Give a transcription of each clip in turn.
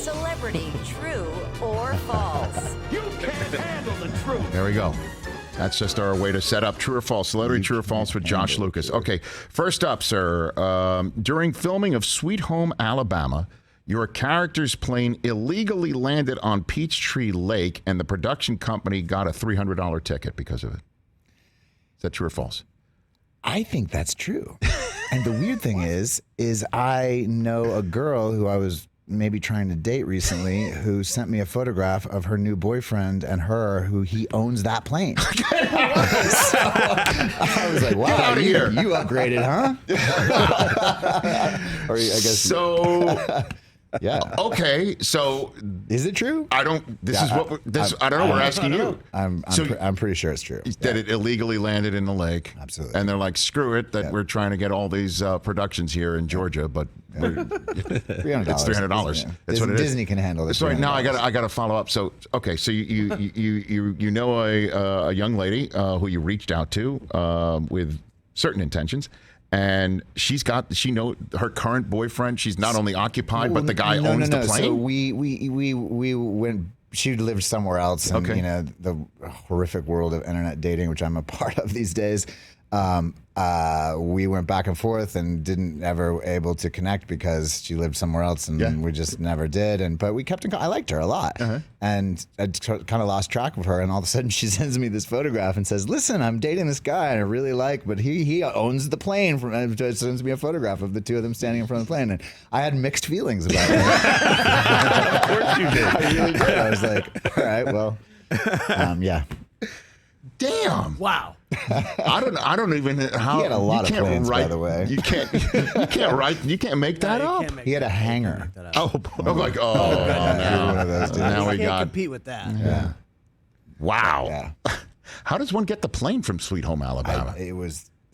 Celebrity, true or false? You can't handle the truth. There we go. That's just our way to set up true or false. Celebrity true or false with Josh Lucas. Okay, first up, sir. During filming of Sweet Home Alabama, your character's plane illegally landed on Peachtree Lake, and the production company got a $300 ticket because of it. Is that true or false? I think that's true. And the weird thing is I know a girl who I was maybe trying to date recently who sent me a photograph of her new boyfriend and her who he owns that plane. So, I was like, wow, you upgraded, huh? Or I guess so. Yeah. Okay. So is it true? I don't. This is what. I don't know. We're asking you. I'm pretty sure it's true. That it illegally landed in the lake. Absolutely. And they're like, screw it. That we're trying to get all these productions here in Georgia, but $300. It's $300. That's what it is. Disney can handle this. So now I got to follow up. So okay. So you know a young lady who you reached out to with certain intentions. And she know her current boyfriend. She's not only occupied, but the guy owns the plane. So we went. She lived somewhere else, and the horrific world of internet dating, which I'm a part of these days. We went back and forth and didn't ever able to connect because she lived somewhere else, and we just never did. But we kept in contact. I liked her a lot, and I kind of lost track of her. And all of a sudden, she sends me this photograph and says, "Listen, I'm dating this guy, and I really like, but he owns the plane." And sends me a photograph of the two of them standing in front of the plane, and I had mixed feelings about it. Of course you did. I really did. I was like, all right, well, yeah. Damn! Wow. I don't even how he had a lot of planes, write, by the way. You can't write. You can't make that up. He had a hangar. I'm like, now we got compete with that. Yeah. Wow. Yeah. How does one get the plane from Sweet Home Alabama?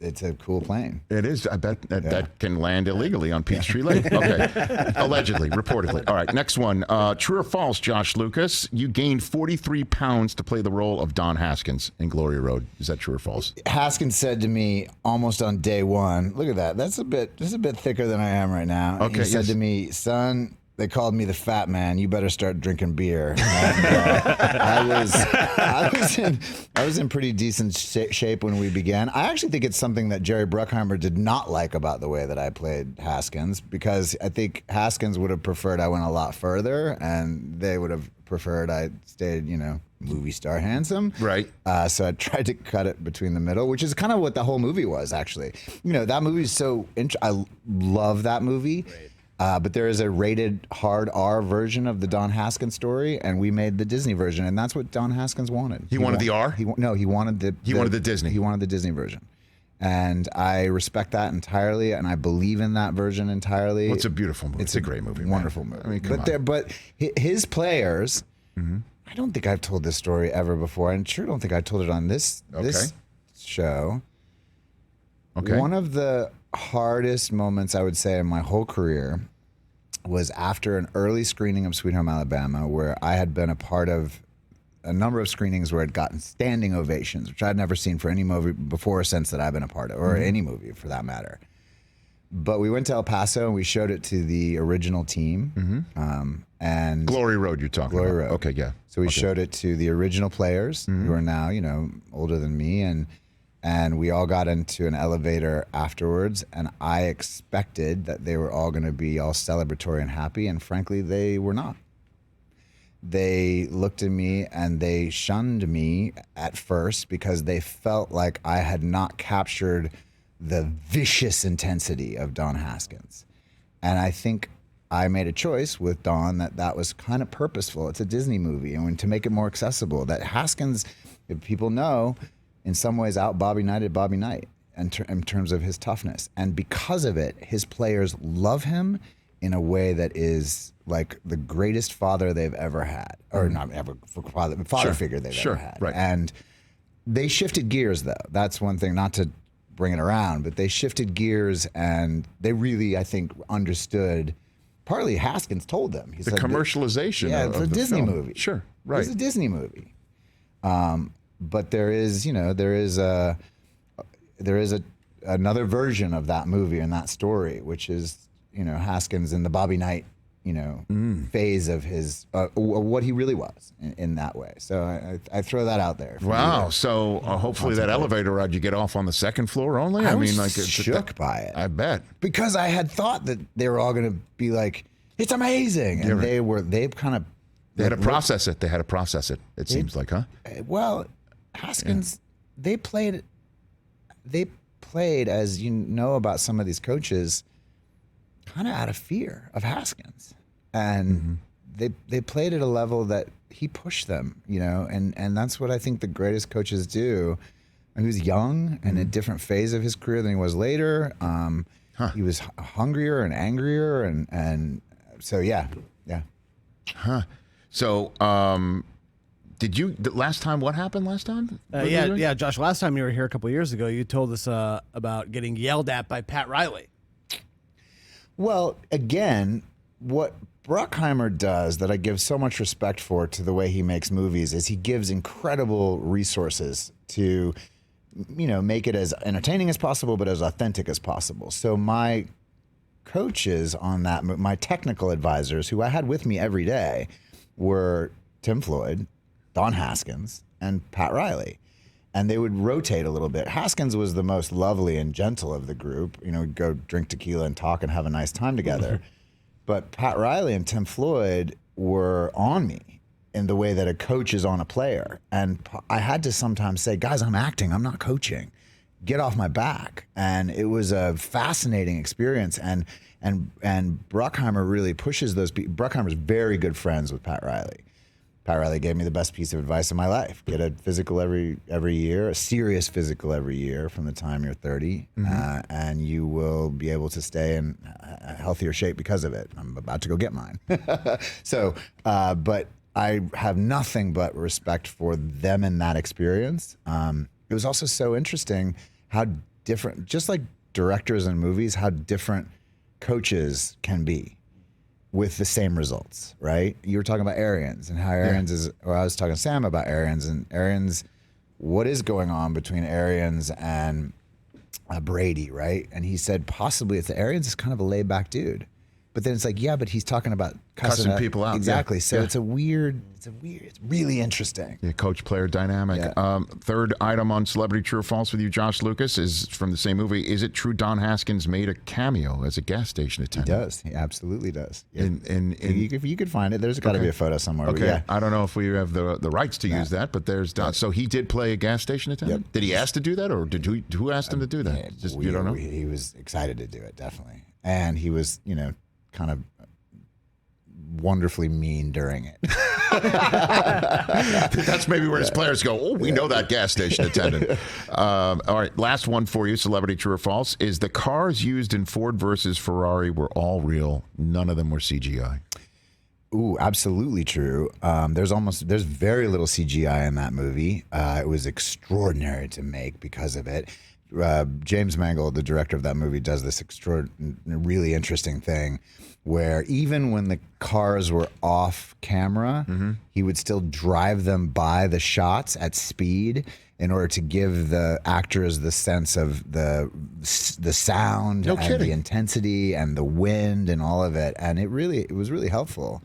It's a cool plane. It is. I bet that can land illegally on Peachtree Lake. Okay. Allegedly, reportedly. All right, next one. True or false, Josh Lucas? You gained 43 pounds to play the role of Don Haskins in Glory Road. Is that true or false? Haskins said to me almost on day one, look at that. That's a bit thicker than I am right now. Okay. He said to me, son, they called me the fat man. You better start drinking beer. And, I was in pretty decent shape when we began. I actually think it's something that Jerry Bruckheimer did not like about the way that I played Haskins, because I think Haskins would have preferred I went a lot further, and they would have preferred I stayed, movie star handsome. Right. So I tried to cut it between the middle, which is kind of what the whole movie was, actually. That movie is so I love that movie. Right. But there is a rated hard R version of the Don Haskins story, and we made the Disney version, and that's what Don Haskins wanted. He wanted the R? He wanted the Disney. He wanted the Disney version. And I respect that entirely, and I believe in that version entirely. Well, it's a beautiful movie. It's a great movie. Wonderful movie. I mean, but his players, I don't think I've told this story ever before. I sure don't think I told it on this show. Okay. One of the hardest moments I would say in my whole career was after an early screening of Sweet Home Alabama, where I had been a part of a number of screenings where I'd gotten standing ovations, which I'd never seen for any movie before or since that I've been a part of, or any movie for that matter. But we went to El Paso and we showed it to the original team. And Glory Road, you're talking Glory about. Road. Okay, yeah. So we showed it to the original players who are now, older than me, and we all got into an elevator afterwards, and I expected that they were all going to be all celebratory and happy, and frankly, they were not. They looked at me and they shunned me at first because they felt like I had not captured the vicious intensity of Don Haskins. And I think I made a choice with Don that was kind of purposeful. It's a Disney movie, and to make it more accessible, that Haskins, if people know, in some ways out Bobby Knighted Bobby Knight in terms of his toughness. And because of it, his players love him in a way that is like the greatest father they've ever had. Or not ever, father figure they've ever had. Right. And they shifted gears, though. That's one thing, not to bring it around, but they shifted gears, and they really, I think, understood. Partly Haskins told them. He the said commercialization of the Disney film. movie. Sure, right. It's a Disney movie. But there is another version of that movie and that story, which is, Haskins and the Bobby Knight, phase of his what he really was in that way. So I throw that out there. Wow. So hopefully that elevator ride, you get off on the second floor only? I mean, like shook by it. I bet. Because I had thought that they were all going to be like, it's amazing. And they had to process it. They had to process it, it seems like, huh? Well, Haskins, they played, as you know about some of these coaches, kind of out of fear of Haskins. And they played at a level that he pushed them, and that's what I think the greatest coaches do. And he was young and a different phase of his career than he was later. He was hungrier and angrier. And so, yeah. Huh. So, last time, what happened last time? Yeah, Josh, last time you were here a couple of years ago, you told us about getting yelled at by Pat Riley. Well, again, what Bruckheimer does that I give so much respect for to the way he makes movies is he gives incredible resources to, make it as entertaining as possible, but as authentic as possible. So my coaches on that, my technical advisors who I had with me every day were Tim Floyd, Don Haskins, and Pat Riley. And they would rotate a little bit. Haskins was the most lovely and gentle of the group. We'd go drink tequila and talk and have a nice time together. But Pat Riley and Tim Floyd were on me in the way that a coach is on a player. And I had to sometimes say, guys, I'm acting, I'm not coaching. Get off my back. And it was a fascinating experience. And Bruckheimer really pushes those people. Bruckheimer's very good friends with Pat Riley. Pat Riley gave me the best piece of advice of my life. Get a physical every year, a serious physical every year from the time you're 30, and you will be able to stay in a healthier shape because of it. I'm about to go get mine. So, but I have nothing but respect for them in that experience. It was also so interesting how different, just like directors in movies, how different coaches can be with the same results, right? You were talking about Arians and how Arians is, or I was talking to Sam about Arians, and Arians, what is going on between Arians and Brady, right? And he said possibly it's Arians is kind of a laid back dude. But then it's like, yeah, but he's talking about cussing people out. Exactly. Yeah. So it's it's really interesting. Yeah, coach-player dynamic. Yeah. Third item on Celebrity True or False with you, Josh Lucas, is from the same movie. Is it true Don Haskins made a cameo as a gas station attendant? He does. He absolutely does. Yeah. If you could find it, there's got to be a photo somewhere. Okay. Yeah. I don't know if we have the rights to use that, but there's Don. So he did play a gas station attendant? Yep. Did he ask to do that, or who asked him to do that? You don't know? He was excited to do it, definitely. And he was, kind of wonderfully mean during it. That's maybe where his players go, oh, we know that gas station attendant. All right, last one for you, Celebrity True or False, is the cars used in Ford versus Ferrari were all real. None of them were CGI. Ooh, absolutely true. There's very little CGI in that movie. It was extraordinary to make because of it. James Mangold, the director of that movie, does this really interesting thing where even when the cars were off camera, he would still drive them by the shots at speed in order to give the actors the sense of the sound and the intensity and the wind and all of it. And it was really helpful.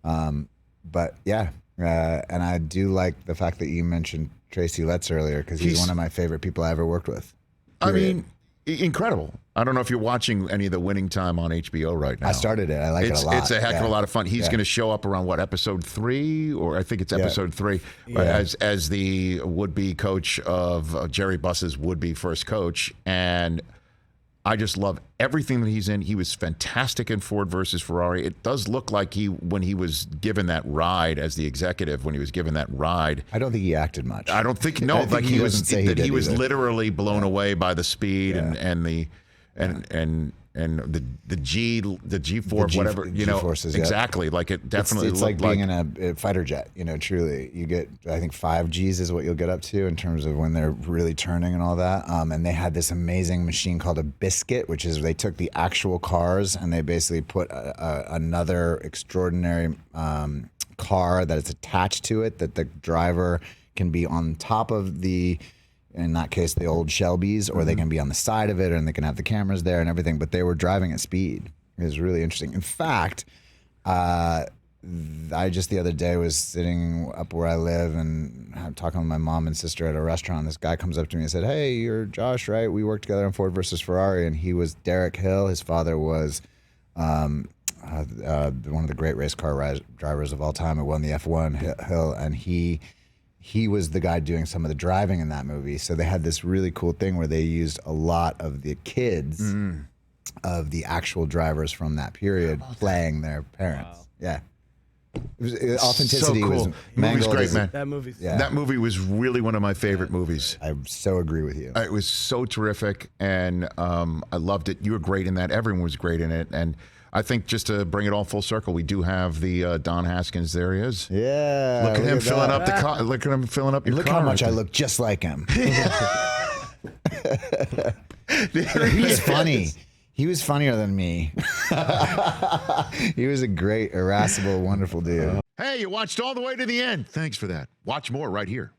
But yeah, and I do like the fact that you mentioned Tracy Letts earlier because he's one of my favorite people I ever worked with. Period. I mean, incredible. I don't know if you're watching any of the Winning Time on HBO right now. I started it. I like it a lot. It's a heck of a lot of fun. He's going to show up around episode 3, or I think it's episode 3, as the would-be coach of Jerry Buss's would-be first coach. And I just love everything that he's in. He was fantastic in Ford versus Ferrari. It does look like when he was given that ride as the executive, when he was given that ride. I don't think he acted much. I don't think, no, like he was literally blown away by the speed and the G4, whatever, G-forces, exactly. Like it definitely it's like being in a fighter jet, truly. You get, I think 5 Gs is what you'll get up to in terms of when they're really turning and all that. And they had this amazing machine called a biscuit, which is they took the actual cars and they basically put another extraordinary car that is attached to it that the driver can be on top of in that case, the old Shelbys, or they can be on the side of it, and they can have the cameras there and everything. But they were driving at speed. It was really interesting. In fact, I just the other day was sitting up where I live and I'm talking with my mom and sister at a restaurant. This guy comes up to me and said, "Hey, you're Josh, right? We worked together on Ford versus Ferrari." And he was Derek Hill. His father was one of the great race car drivers of all time. It won the F1 Hill, and he was the guy doing some of the driving in that movie. So they had this really cool thing where they used a lot of the kids of the actual drivers from that period playing their parents. Wow. Yeah. Authenticity so cool. was movie's great, man. That movie's That movie was really one of my favorite movies. I so agree with you. It was so terrific, and I loved it. You were great in that. Everyone was great in it, and I think just to bring it all full circle, we do have the Don Haskins. There he is. Yeah. Look at him filling up the car. Look at him filling up your look car. Look how much right I look just like him. There he was funny. He was funnier than me. He was a great, irascible, wonderful dude. Hey, you watched all the way to the end. Thanks for that. Watch more right here.